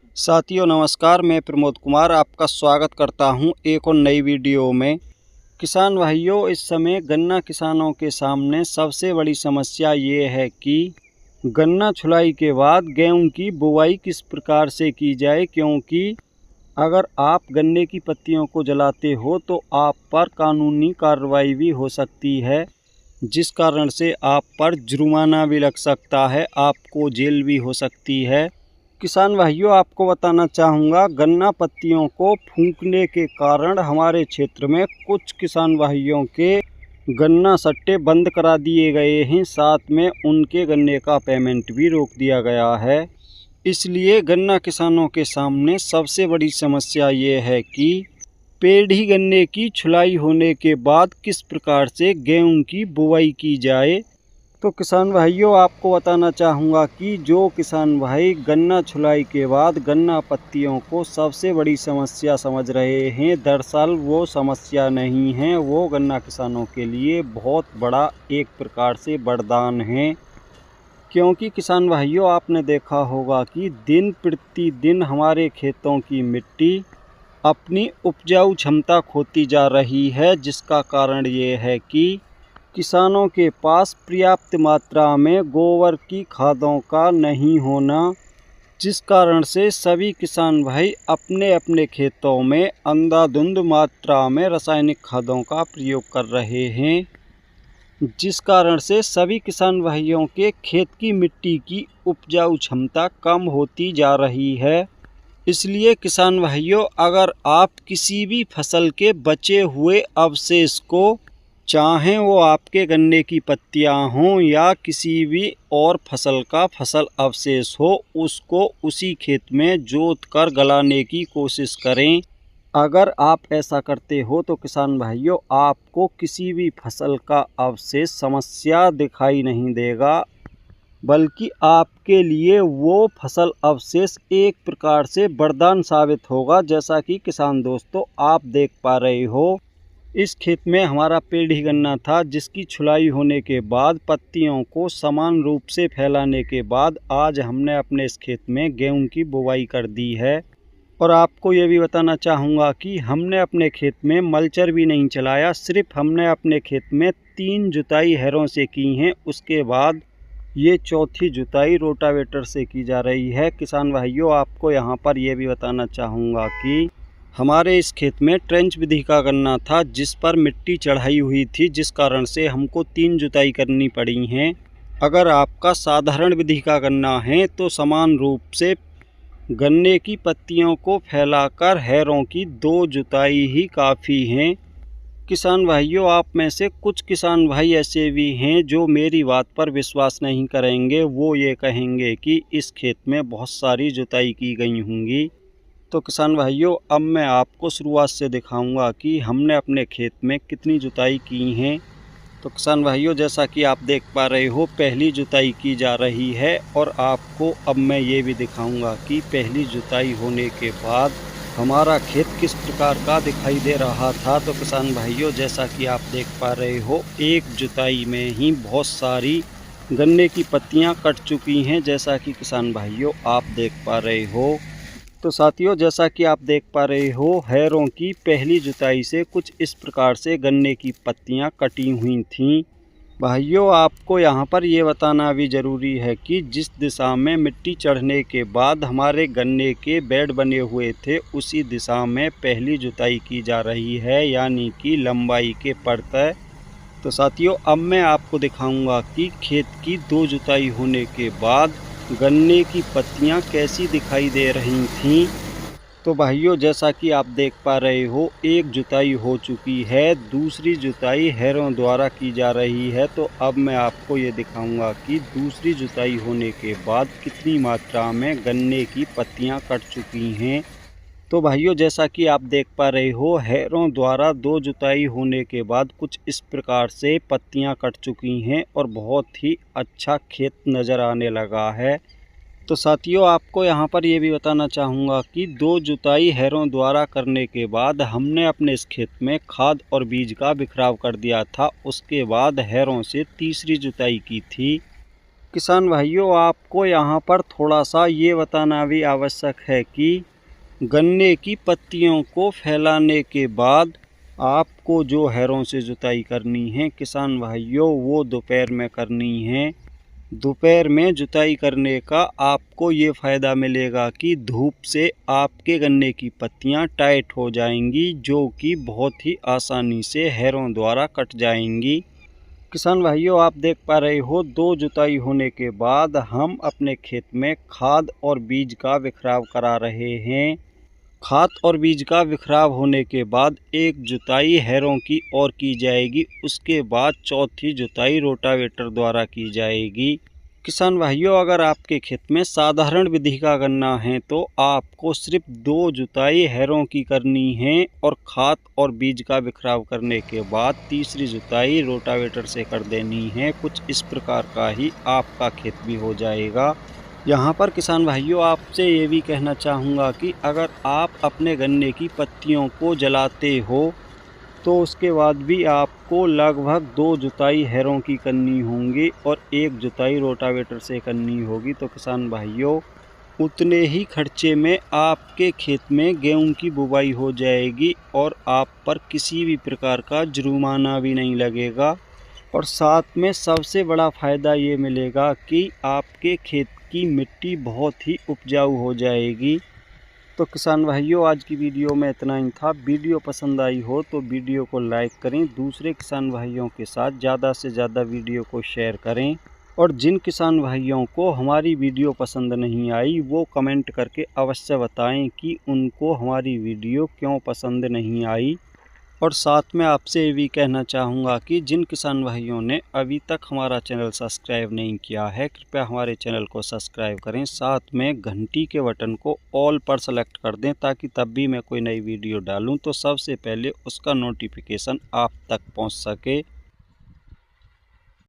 साथियों नमस्कार, मैं प्रमोद कुमार आपका स्वागत करता हूं एक और नई वीडियो में। किसान भाइयों, इस समय गन्ना किसानों के सामने सबसे बड़ी समस्या ये है कि गन्ना छुलाई के बाद गेहूं की बुवाई किस प्रकार से की जाए, क्योंकि अगर आप गन्ने की पत्तियों को जलाते हो तो आप पर कानूनी कार्रवाई भी हो सकती है, जिस कारण से आप पर जुर्माना भी लग सकता है, आपको जेल भी हो सकती है। किसान भाइयों, आपको बताना चाहूँगा, गन्ना पत्तियों को फूंकने के कारण हमारे क्षेत्र में कुछ किसान भाइयों के गन्ना सट्टे बंद करा दिए गए हैं, साथ में उनके गन्ने का पेमेंट भी रोक दिया गया है। इसलिए गन्ना किसानों के सामने सबसे बड़ी समस्या ये है कि पेढ़ी गन्ने की छुलाई होने के बाद किस प्रकार से गेहूं की बुवाई की जाए। तो किसान भाइयों, आपको बताना चाहूँगा कि जो किसान भाई गन्ना छुलाई के बाद गन्ना पत्तियों को सबसे बड़ी समस्या समझ रहे हैं, दरअसल वो समस्या नहीं है, वो गन्ना किसानों के लिए बहुत बड़ा एक प्रकार से वरदान है। क्योंकि किसान भाइयों, आपने देखा होगा कि दिन प्रतिदिन हमारे खेतों की मिट्टी अपनी उपजाऊ क्षमता खोती जा रही है, जिसका कारण ये है कि किसानों के पास पर्याप्त मात्रा में गोबर की खादों का नहीं होना, जिस कारण से सभी किसान भाई अपने अपने खेतों में अंधाधुंध मात्रा में रासायनिक खादों का प्रयोग कर रहे हैं, जिस कारण से सभी किसान भाइयों के खेत की मिट्टी की उपजाऊ क्षमता कम होती जा रही है। इसलिए किसान भाइयों, अगर आप किसी भी फसल के बचे हुए अवशेष को, चाहें वो आपके गन्ने की पत्तियां हों या किसी भी और फसल का फसल अवशेष हो, उसको उसी खेत में जोत कर गलाने की कोशिश करें। अगर आप ऐसा करते हो तो किसान भाइयों, आपको किसी भी फसल का अवशेष समस्या दिखाई नहीं देगा, बल्कि आपके लिए वो फसल अवशेष एक प्रकार से वरदान साबित होगा। जैसा कि किसान दोस्तों, आप देख पा रहे हो, इस खेत में हमारा पेढ़ी गन्ना था, जिसकी छुलाई होने के बाद पत्तियों को समान रूप से फैलाने के बाद आज हमने अपने इस खेत में गेहूं की बुवाई कर दी है। और आपको ये भी बताना चाहूँगा कि हमने अपने खेत में मल्चर भी नहीं चलाया, सिर्फ हमने अपने खेत में 3 जुताई हैरों से की हैं। उसके बाद ये चौथी जुताई रोटावेटर से की जा रही है। किसान भाइयों, आपको यहाँ पर यह भी बताना चाहूँगा कि हमारे इस खेत में ट्रेंच विधि का गन्ना था, जिस पर मिट्टी चढ़ाई हुई थी, जिस कारण से हमको 3 जुताई करनी पड़ी हैं। अगर आपका साधारण विधि का गन्ना है तो समान रूप से गन्ने की पत्तियों को फैलाकर हैरों की 2 जुताई ही काफ़ी हैं। किसान भाइयों, आप में से कुछ किसान भाई ऐसे भी हैं जो मेरी बात पर विश्वास नहीं करेंगे। वो ये कहेंगे कि इस खेत में बहुत सारी जुताई की गई होंगी। तो किसान भाइयों, अब मैं आपको शुरुआत से दिखाऊंगा कि हमने अपने खेत में कितनी जुताई की हैं। तो किसान भाइयों, जैसा कि आप देख पा रहे हो, पहली जुताई की जा रही है और आपको अब मैं ये भी दिखाऊंगा कि पहली जुताई होने के बाद हमारा खेत किस प्रकार का दिखाई दे रहा था। तो किसान भाइयों, जैसा कि आप देख पा रहे हो, एक जुताई में ही बहुत सारी गन्ने की पत्तियां कट चुकी हैं, जैसा कि किसान भाइयों आप देख पा रहे हो। तो साथियों, जैसा कि आप देख पा रहे हो, हैरों की पहली जुताई से कुछ इस प्रकार से गन्ने की पत्तियां कटी हुई थीं। भाइयों, आपको यहाँ पर ये बताना भी ज़रूरी है कि जिस दिशा में मिट्टी चढ़ने के बाद हमारे गन्ने के बेड बने हुए थे, उसी दिशा में पहली जुताई की जा रही है, यानी कि लंबाई के पड़ते। तो साथियों, अब मैं आपको दिखाऊंगा कि खेत की 2 जुताई होने के बाद गन्ने की पत्तियां कैसी दिखाई दे रही थीं। तो भाइयों, जैसा कि आप देख पा रहे हो, एक जुताई हो चुकी है, दूसरी जुताई हैरों द्वारा की जा रही है। तो अब मैं आपको ये दिखाऊंगा कि दूसरी जुताई होने के बाद कितनी मात्रा में गन्ने की पत्तियां कट चुकी हैं। तो भाइयों, जैसा कि आप देख पा रहे हो, हैरों द्वारा 2 जुताई होने के बाद कुछ इस प्रकार से पत्तियां कट चुकी हैं और बहुत ही अच्छा खेत नज़र आने लगा है। तो साथियों, आपको यहाँ पर ये भी बताना चाहूँगा कि 2 जुताई हैरों द्वारा करने के बाद हमने अपने इस खेत में खाद और बीज का बिखराव कर दिया था। उसके बाद हैरों से तीसरी जुताई की थी। किसान भाइयों, आपको यहाँ पर थोड़ा सा ये बताना भी आवश्यक है कि गन्ने की पत्तियों को फैलाने के बाद आपको जो हैरों से जुताई करनी है किसान भाइयों, वो दोपहर में करनी है। दोपहर में जुताई करने का आपको ये फ़ायदा मिलेगा कि धूप से आपके गन्ने की पत्तियां टाइट हो जाएंगी, जो कि बहुत ही आसानी से हैरों द्वारा कट जाएंगी। किसान भाइयों, आप देख पा रहे हो, 2 जुताई होने के बाद हम अपने खेत में खाद और बीज का बिखराव करा रहे हैं। खाद और बीज का बिखराव होने के बाद एक जुताई हैरों की और की जाएगी, उसके बाद चौथी जुताई रोटावेटर द्वारा की जाएगी। किसान भाइयों, अगर आपके खेत में साधारण विधि का गन्ना है तो आपको सिर्फ 2 जुताई हैरों की करनी है और खाद और बीज का बिखराव करने के बाद तीसरी जुताई रोटावेटर से कर देनी है। कुछ इस प्रकार का ही आपका खेत भी हो जाएगा। यहाँ पर किसान भाइयों, आपसे ये भी कहना चाहूँगा कि अगर आप अपने गन्ने की पत्तियों को जलाते हो तो उसके बाद भी आपको लगभग 2 जुताई हैरों की करनी होंगी और 1 जुताई रोटावेटर से करनी होगी। तो किसान भाइयों, उतने ही खर्चे में आपके खेत में गेहूं की बुवाई हो जाएगी और आप पर किसी भी प्रकार का जुर्माना भी नहीं लगेगा। और साथ में सबसे बड़ा फ़ायदा ये मिलेगा कि आपके खेत की मिट्टी बहुत ही उपजाऊ हो जाएगी। तो किसान भाइयों, आज की वीडियो में इतना ही था। वीडियो पसंद आई हो तो वीडियो को लाइक करें, दूसरे किसान भाइयों के साथ ज़्यादा से ज़्यादा वीडियो को शेयर करें और जिन किसान भाइयों को हमारी वीडियो पसंद नहीं आई वो कमेंट करके अवश्य बताएं कि उनको हमारी वीडियो क्यों पसंद नहीं आई। और साथ में आपसे ये भी कहना चाहूँगा कि जिन किसान भाइयों ने अभी तक हमारा चैनल सब्सक्राइब नहीं किया है, कृपया हमारे चैनल को सब्सक्राइब करें, साथ में घंटी के बटन को ऑल पर सेलेक्ट कर दें ताकि तब भी मैं कोई नई वीडियो डालूं तो सबसे पहले उसका नोटिफिकेशन आप तक पहुंच सके।